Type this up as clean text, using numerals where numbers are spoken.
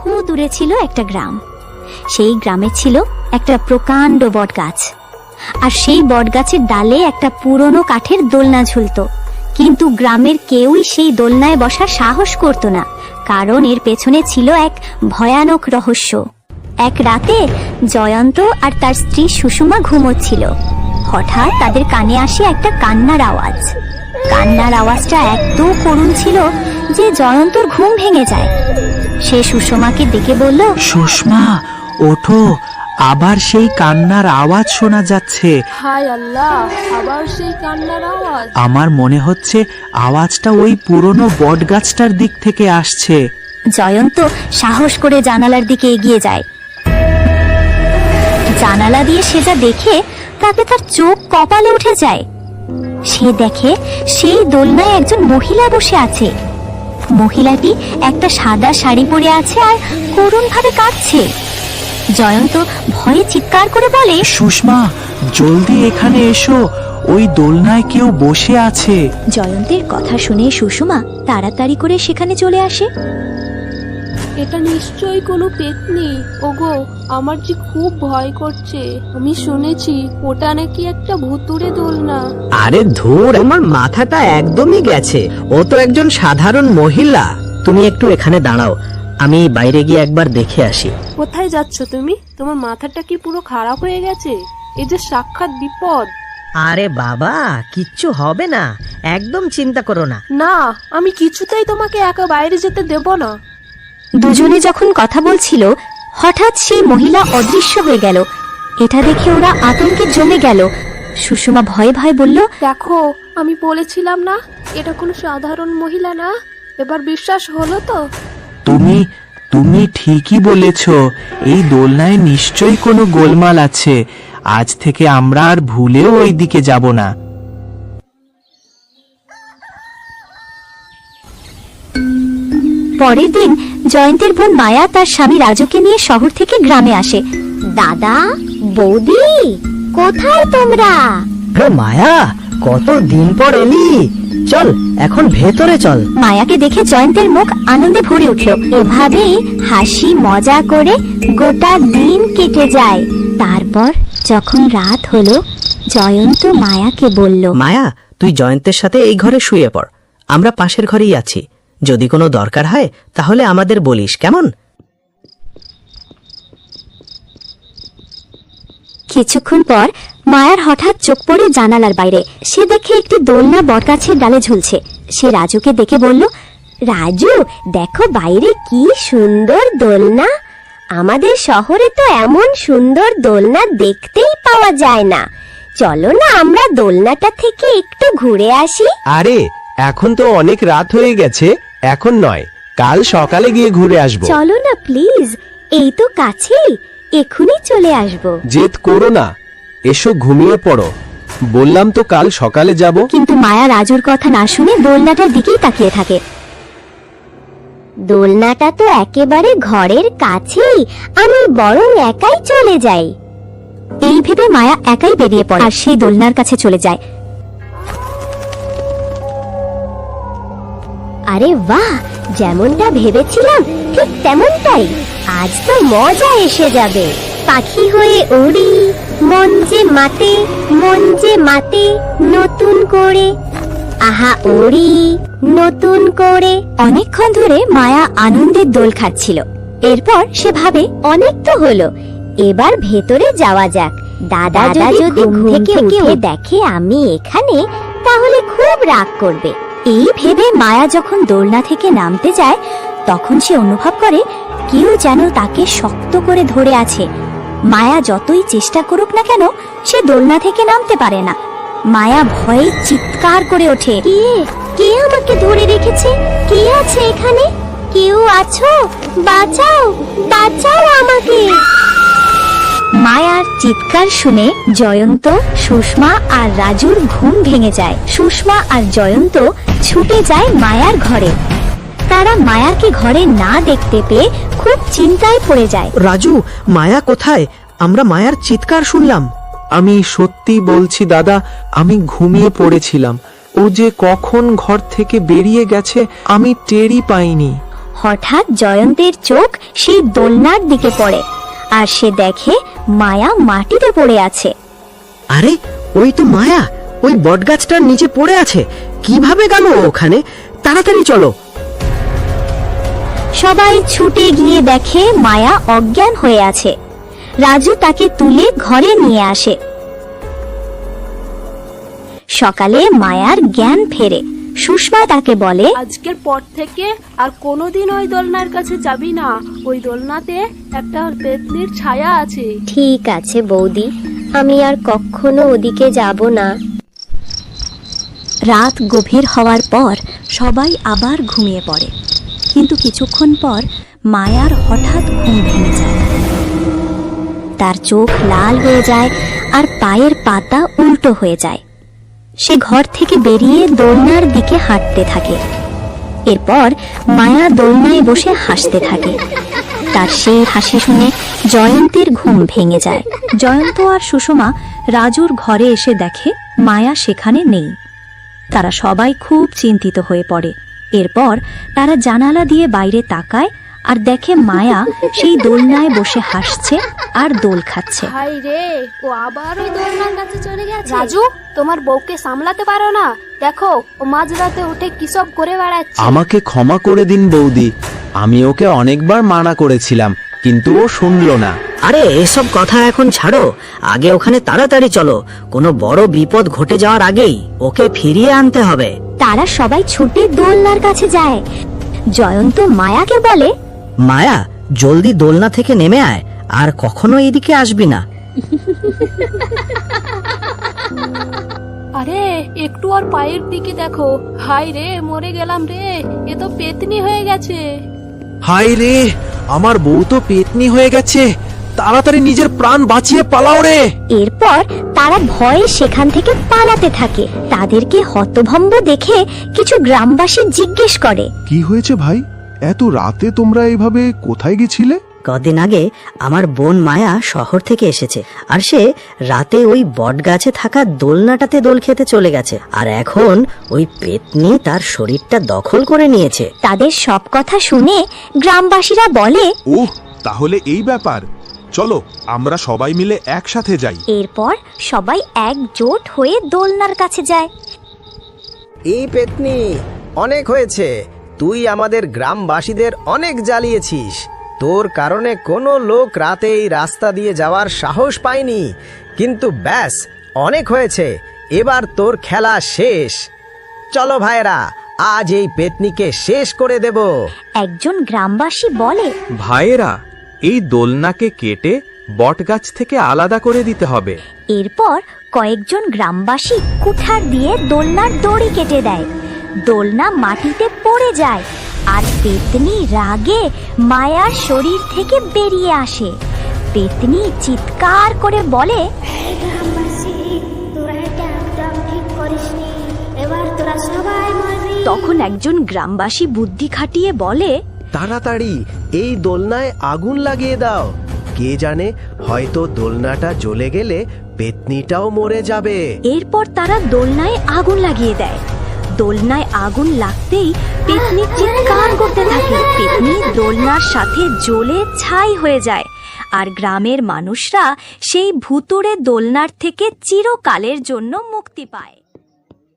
বহু দূরে ছিল একটা গ্রাম। সেই গ্রামে ছিল একটা প্রকাণ্ড বটগাছ, আর সেই বটগাছের ডালে একটা পুরনো কাঠের দোলনা ঝুলতো। কিন্তু গ্রামের কেউই সেই দোলনায় বসার সাহস করত না, কারণ এর পেছনে ছিল এক ভয়ানক রহস্য। এক রাতে জয়ন্ত আর তার স্ত্রী সুষমা ঘুমোচ্ছিল। হঠাৎ তাদের কানে আসে একটা কান্নার আওয়াজ। কান্নার আওয়াজটা এত করুণ ছিল যে জয়ন্তর ঘুম ভেঙে যায়। সে সুষমাকে ডেকে বলল, সুষমা, ওঠো, আবার সেই কান্নার আওয়াজ শোনা যাচ্ছে। হায় আল্লাহ, আবার সেই কান্নার আওয়াজ। আমার মনে হচ্ছে আওয়াজটা ওই পুরনো বটগাছটার দিক থেকে আসছে। জয়ন্ত সাহস করে জানালার দিকে এগিয়ে যায়। জানালা দিয়ে সে যা দেখে তাতে তার চোখ কপালে উঠে যায়। সে দেখে সেই দোলনায় একজন মহিলা বসে আছে। মহিলাটি একটা সাদা শাড়ি পরে আছে আর করুণ ভাবে কাঁদছে। জয়ন্ত ভয়ে চিৎকার করে বলে, সুষমা, জলদি এখানে এসো, ওই দোলনায় কেউ বসে আছে। জয়ন্তের কথা শুনে সুষমা তাড়াতাড়ি করে সেখানে চলে আসে। এটা নিশ্চয়ই কোনো পেতনি। ওগো, আমার যে খুব ভয় করছে। আমি শুনেছি ওটা নাকি একটা ভুতুড়ে দোলনা। আরে ধুর, আমার মাথাটা একদমই গেছে। ও তো একজন সাধারণ মহিলা। তুমি একটু এখানে দাঁড়াও, আমি বাইরে গিয়ে একবার দেখে আসি। কোথায় যাচ্ছ তুমি? তোমার মাথাটা কি পুরো খারাপ হয়ে গেছে? এ যে সাক্ষাৎ বিপদ। আরে বাবা, কিচ্ছু হবে না, একদম চিন্তা করো না। না, আমি কিছুতেই তোমাকে একা বাইরে যেতে দেব না। দুজনে যখন কথা বলছিল, হঠাৎ সেই মহিলা অদৃশ্য হয়ে গেল। এটা দেখে ওরা আতঙ্কে জমে গেল। সুষমা ভয়ে ভয়ে বলল, দেখো, আমি বলেছিলাম না এটা কোনো সাধারণ মহিলা না। এবার বিশ্বাস হলো তো? তুমি ঠিকই বলেছ, এই দোলনায় নিশ্চয়ই কোনো গোলমাল আছে। আজ থেকে আমরা আর ভুলেও ওই দিকে যাব না। পরের দিন জয়ন্তের বোন মায়া তার স্বামী রাজুকে নিয়ে শহর থেকে গ্রামে আসে। দাদা, বৌদি, কোথায় তোমরা? মায়া, কত দিন পর এলি, চল এখন ভেতরে চল। মায়াকে দেখে জয়ন্তের মুখ আনন্দে ভরে উঠল। এভাবেই হাসি মজা করে গোটা দিন কেটে যায়। তারপর যখন রাত হলো, জয়ন্ত মায়াকে বলল, মায়া, তুই জয়ন্তের সাথে এই ঘরে শুয়ে পড়, আমরা পাশের ঘরেই আছি। যদি কোনো দরকার হয় তাহলে আমাদের বলিস, কেমন? কিছুক্ষণ পর মায়ার হঠাৎ চোখ পড়ে জানালার বাইরে। সে দেখে একটি দোলনা বটগাছের ডালে ঝুলছে। সে রাজুকে দেখে বলল, রাজু, দেখো বাইরে কি সুন্দর দোলনা। আমাদের শহরে তো এমন সুন্দর দোলনা দেখতেই পাওয়া যায় না। চলো না আমরা দোলনাটা থেকে একটু ঘুরে আসি। আরে, এখন তো অনেক রাত হয়ে গেছে, এখন নয়, কাল সকালে গিয়ে ঘুরে আসবো। চলো না প্লিজ, এই তো কাছেই, এখনই চলে আসবো। জেদ করো না, এসো ঘুমিয়ে পড়ো। বললাম তো কাল সকালে যাব। কিন্তু মায়া রাজুর কথা না শুনে দোলনাটার দিকেই তাকিয়ে থাকে। দোলনাটা তো একেবারে ঘরের কাছেই, আমি বরং একাই চলে যাই। এই ভেবে মায়া একাই বেরিয়ে পড়ে আর সেই দোলনার কাছে চলে যায়। আরে বাহ, যেমনটা ভেবেছিলাম ঠিক তেমনটাই। আজ তো মজা এসে যাবে। পাখি হয়ে উড়ি, মন যে মাতে, মন যে মাতে নতুন করে। আহা উড়ি নতুন করে। অনেকক্ষণ ধরে মায়া আনন্দের দোল খাচ্ছিল। এরপর সে ভাবে, অনেক তো হলো, এবার ভেতরে যাওয়া যাক। দাদা যদি ঘুম থেকে উঠে দেখে আমি এখানে, তাহলে খুব রাগ করবে। এই ভেবে মায়া যখন দোলনা থেকে নামতে যায়, তখন সে অনুভব করে কেউ যেন তাকে শক্ত করে ধরে আছে। মায়া যতই চেষ্টা করুক না কেন, সে দোলনা থেকে নামতে পারে না। মায়া ভয়ে চিৎকার করে ওঠে, কে আমাকে ধরে রেখেছে? কে আছে এখানে? কেউ আছো? বাঁচাও, বাঁচাও আমাকে। মায়ার চিৎকার শুনে জয়ন্ত, সুষমা আর রাজুর ঘুম ভেঙে যায়। সুষমা আর জয়ন্ত ছুটে যায় মায়ার ঘরে। তারা মায়াকে ঘরে না দেখতে পেয়ে খুব চিন্তায় পড়ে যায়। রাজু, মায়া কোথায়? আমরা মায়ার চিৎকার শুনলাম। আমি সত্যি বলছি দাদা, আমি ঘুমিয়ে পড়েছিলাম। ও যে কখন ঘর থেকে বেরিয়ে গেছে আমি টেরই পাইনি। হঠাৎ জয়ন্তের চোখ সেই দোলনার দিকে পড়ে, আর সে দেখে মায়া মাটিতে পড়ে আছে। আরে ওই তো মায়া ওই বটগাছটার নিচে পড়ে আছে। কিভাবে গেল ওখানে? তাড়াতাড়ি চলো। সবাই ছুটে গিয়ে দেখে মায়া অজ্ঞান হয়ে আছে। রাজু তাকে তুলে ঘরে নিয়ে আসে। সকালে মায়ার জ্ঞান ফেরে। সুষমা তাকে বলে, আজকের পর থেকে আর কোনোদিন ওই দোলনার কাছে যাবি না। ওই দোলনাতে একটা পেতনির ছায়া আছে। ঠিক আছে বৌদি, আমি আর কখনো ওদিকে যাব না। রাত গভীর হওয়ার পর সবাই আবার ঘুমিয়ে পড়ে, কিন্তু কিছুক্ষণ পর মায়ার হঠাৎ ঘুম ভেঙে যায়। তার চোখ লাল হয়ে যায় আর পায়ের পাতা উল্টো হয়ে যায়। সে ঘর থেকে বেরিয়ে দোলনার দিকে হাঁটতে থাকে। এরপর মায়া দোলনায় বসে হাসতে থাকে। তার সেই হাসি শুনে জয়ন্তীর ঘুম ভেঙে যায়। জয়ন্ত আর সুষমা রাজুর ঘরে এসে দেখে মায়া সেখানে নেই। তারা সবাই খুব চিন্তিত হয়ে পড়ে। এরপর তারা জানালা দিয়ে বাইরে তাকায় আর দেখে মায়া সেই দোলনায় বসে হাসছে আর দোল খাচ্ছে। হাই রে, ও আবার ওই দোলনার কাছে চলে গেছে। রাজু, তোমার বউকে সামলাতে পারো না? দেখো ও মাঝরাতে উঠে কিসব করে বেড়াচ্ছে। আমাকে ক্ষমা করে দিন বৌদি, আমি ওকে অনেকবার মানা করেছিলাম কিন্তু ও শুনলো না। আরে এসব কথা এখন ছাড়ো, আগে ওখানে তাড়াতাড়ি চলো। কোনো বড় বিপদ ঘটে যাওয়ার আগেই ওকে ফিরিয়ে আনতে হবে। তারা সবাই ছুটে দোলনার কাছে যায়। জয়ন্ত মায়াকে বলে, মায়া, জলদি দোলনা থেকে নেমে আয়, আর কখনো এদিকে আসবি না। আরে একটু আর পায়ের দিকে দেখো। হাই রে, মরে গেলাম রে, এ তো পেতনি হয়ে গেছে। হাই রে, আমার বউ তো পেতনি হয়ে গেছে, তাড়াতাড়ি নিজের প্রাণ বাঁচিয়ে পালাও রে। এরপর তারা ভয়ে সেখান থেকে পালাতে থাকে। তাদেরকে হতভম্ব দেখে কিছু গ্রামবাসী জিজ্ঞেস করে, কি হয়েছে ভাই? এত রাতে তোমরা এইভাবে কোথায় গেছিলে? কদিন আগে আমার বোন মায়া শহর থেকে এসেছে, আর সে রাতে ওই বটগাছে থাকা দোলনাটাতে দোল খেতে চলে গেছে, আর এখন ওই পেতনি তার শরীরটা দখল করে নিয়েছে। তাদের সব কথা শুনে গ্রামবাসীরা বলে, ওহ, তাহলে এই ব্যাপার। চলো আমরা সবাই মিলে একসাথে যাই। এরপর সবাই একজোট হয়ে দোলনার কাছে যায়। এই পেতনি, অনেক হয়েছে। তুই আমাদের গ্রামবাসীদের অনেক জ্বালিয়েছিস। তোর কারণে কোনো লোক রাতে এই রাস্তা দিয়ে যাওয়ার সাহস পায়নি। কিন্তু ব্যাস, অনেক হয়েছে, এবার তোর খেলা শেষ। চলো ভাইরা, আজ এই পেতনিকে শেষ করে দেব। একজন গ্রামবাসী বলে, ভাইয়েরা, এই দোলনাকে কেটে বটগাছ থেকে আলাদা করে দিতে হবে। এরপর কয়েকজন গ্রামবাসী কুঠার দিয়ে দোলনার দড়ি কেটে দেয়। দোলনা মাটিতে পড়ে যায় আর পেতনি রাগে মায়ার শরীর থেকে বেরিয়ে আসে। পেতনি চিৎকার করে বলে, তখন একজন গ্রামবাসী বুদ্ধি খাটিয়ে বলে, তাড়াতাড়ি এই দোলনায় আগুন লাগিয়ে দাও। কে জানে, হয়তো দোলনাটা জ্বলে গেলে পেতনিটাও মরে যাবে। এরপর তারা দোলনায় আগুন লাগিয়ে দেয়। দোলনায় আগুন লাগতেই পেতনি চিৎকার করতে থাকে। পেতনি দোলনার সাথে জ্বলে ছাই হয়ে যায়, আর গ্রামের মানুষরা সেই ভুতুড়ে দোলনার থেকে চিরকালের জন্য মুক্তি পায়।